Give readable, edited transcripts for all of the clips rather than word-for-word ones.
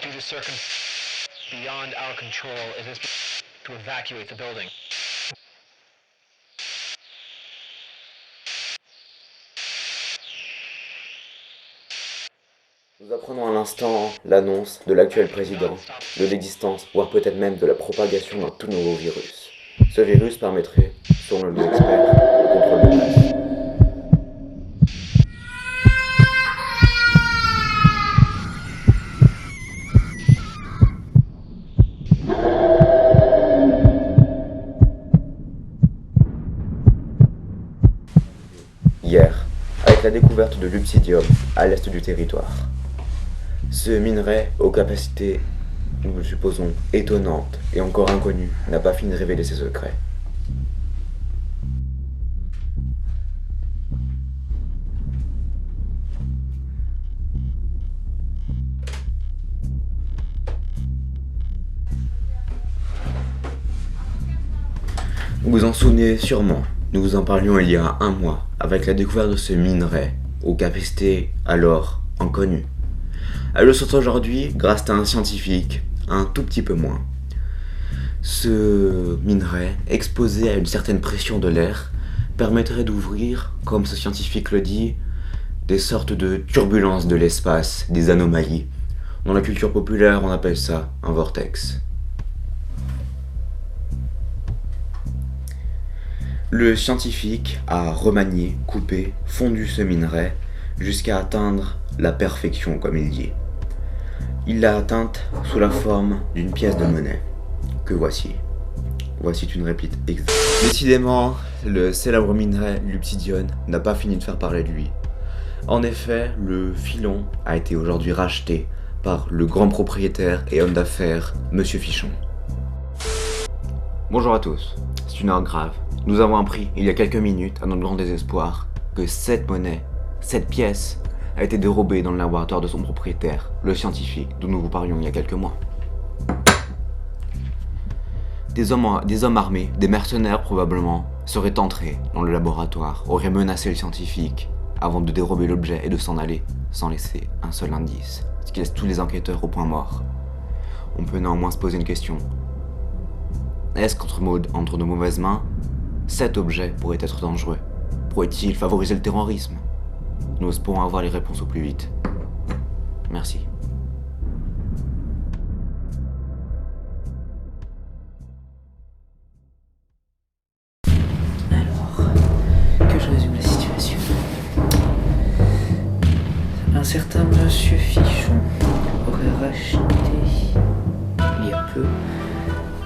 Due to circumstances beyond our control, it has been to evacuate the building. Nous apprenons à l'instant l'annonce de l'actuel président, de l'existence, voire peut-être même de la propagation d'un tout nouveau virus. Ce virus permettrait, selon les experts, le contrôle de masse. Hier, avec la découverte de l'Ubsidium à l'est du territoire. Ce minerai, aux capacités, nous le supposons, étonnantes et encore inconnues, n'a pas fini de révéler ses secrets. Vous vous en souvenez sûrement, nous vous en parlions il y a un mois, avec la découverte de ce minerai, aux capacités alors inconnues. Elle le sort aujourd'hui grâce à un scientifique, un tout petit peu moins. Ce minerai, exposé à une certaine pression de l'air, permettrait d'ouvrir, comme ce scientifique le dit, des sortes de turbulences de l'espace, des anomalies. Dans la culture populaire, on appelle ça un vortex. Le scientifique a remanié, coupé, fondu ce minerai jusqu'à atteindre la perfection, comme il dit. Il l'a atteinte sous la forme d'une pièce de monnaie, que voici. Voici une réplique exacte. Décidément, le célèbre minerai l'Ubsidium n'a pas fini de faire parler de lui. En effet, le filon a été aujourd'hui racheté par le grand propriétaire et homme d'affaires, Monsieur Fichon. Bonjour à tous, c'est une heure grave. Nous avons appris, il y a quelques minutes, à notre grand désespoir, que cette monnaie, cette pièce, a été dérobée dans le laboratoire de son propriétaire, le scientifique dont nous vous parlions il y a quelques mois. Des hommes armés, des mercenaires probablement, seraient entrés dans le laboratoire, auraient menacé le scientifique avant de dérober l'objet et de s'en aller, sans laisser un seul indice, ce qui laisse tous les enquêteurs au point mort. On peut néanmoins se poser une question. Est-ce qu'entre de mauvaises mains, cet objet pourrait être dangereux? Pourrait-il favoriser le terrorisme? Nous espérons avoir les réponses au plus vite. Merci. Alors, que je résume la situation. Un certain monsieur Fichon aurait racheté, il y a peu,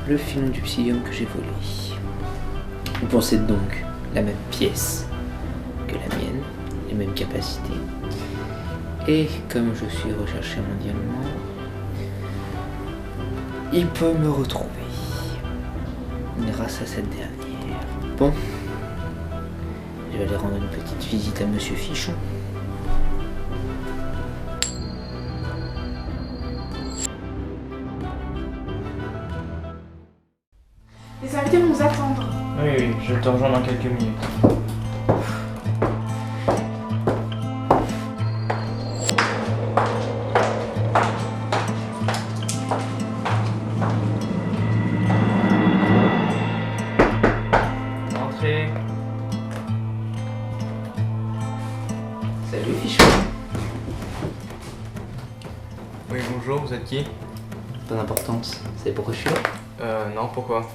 le filon d'Ubsidium que j'ai volé. Vous pensez donc la même pièce que la mienne, les mêmes capacités. Et comme je suis recherché mondialement, il peut me retrouver grâce à cette dernière. Bon, je vais aller rendre une petite visite à monsieur Fichon. Les invités vont nous attendre. Oui, je te rejoins dans quelques minutes. Entrez. Salut Fichon. Oui, bonjour, vous êtes qui? Pas d'importance, vous savez pourquoi je suis là? Non, pourquoi?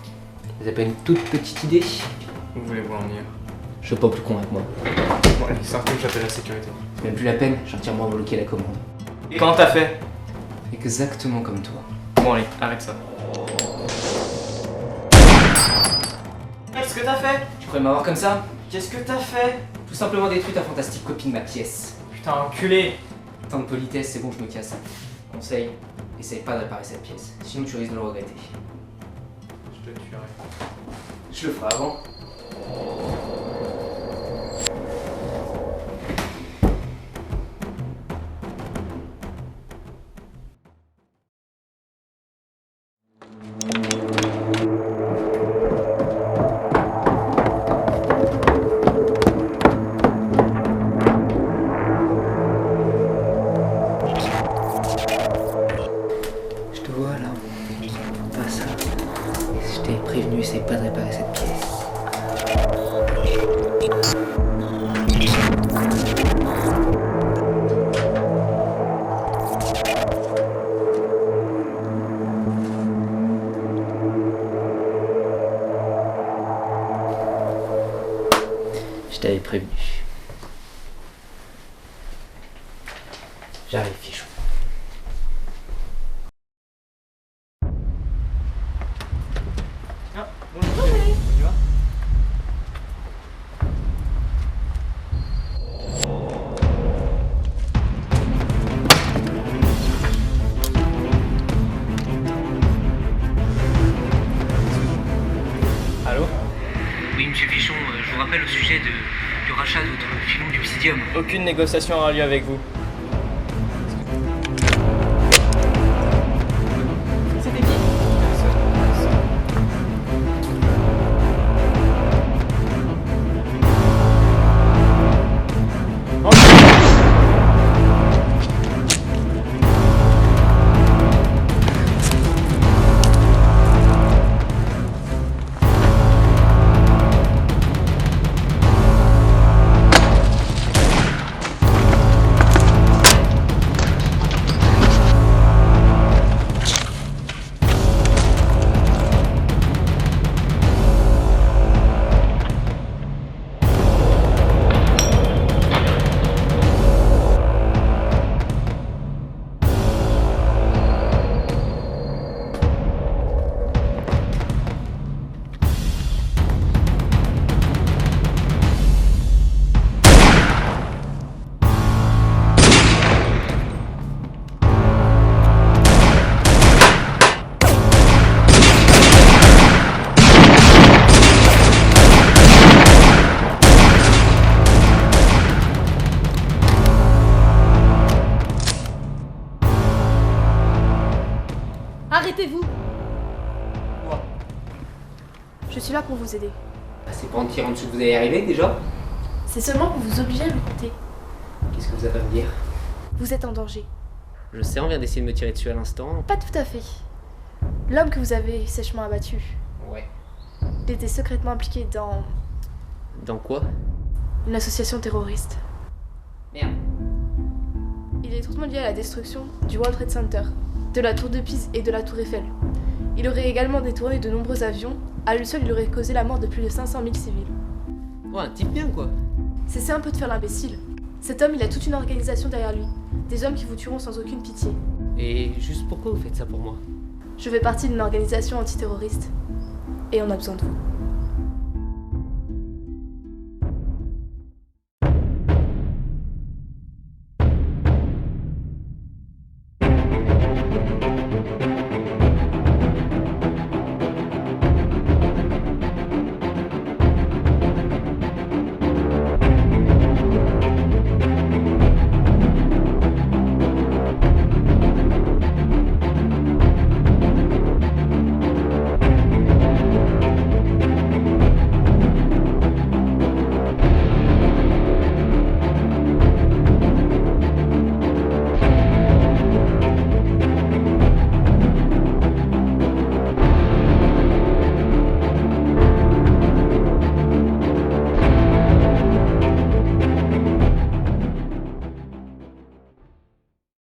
Vous avez pas une toute petite idée? Où voulez-vous en venir? Je suis pas plus con avec moi. Bon, allez, sortez, j'appelle la sécurité. C'est même plus la peine, j'ai entièrement bloqué la commande. Et comment t'as fait? Exactement comme toi. Bon, allez, arrête ça. Qu'est-ce que t'as fait? Tu pourrais m'avoir comme ça? Qu'est-ce que t'as fait? Tout simplement détruit ta fantastique copine, ma pièce. Putain, enculé! Tant de politesse, c'est bon, je me casse. Conseil, essaye pas de réparer cette pièce, sinon tu risques de le regretter. Je te tuerai. Je le ferai avant. J'arrive, fichon. Ah, bonjour. Tu vas? Allô? Oui, monsieur Fichon, je vous rappelle au sujet du rachat de votre filon du Psydium. Aucune négociation aura lieu avec vous. C'était qui? Arrêtez-vous! Quoi? Je suis là pour vous aider. Ah, c'est pas en tirant dessus que vous allez y arriver déjà? C'est seulement pour vous obliger à m'écouter. Qu'est-ce que vous avez à me dire? Vous êtes en danger. Je sais, on vient d'essayer de me tirer dessus à l'instant. Pas tout à fait. L'homme que vous avez sèchement abattu, Ouais. il était secrètement impliqué dans Dans quoi? une association terroriste. Merde. Il est étroitement lié à la destruction du World Trade Center, de la tour de Pise et de la tour Eiffel. Il aurait également détourné de nombreux avions. À lui seul, il aurait causé la mort de plus de 500 000 civils. Ouais, un type bien quoi. Cessez un peu de faire l'imbécile. Cet homme, il a toute une organisation derrière lui. Des hommes qui vous tueront sans aucune pitié. Et juste pourquoi vous faites ça pour moi? Je fais partie d'une organisation antiterroriste. Et on a besoin de vous.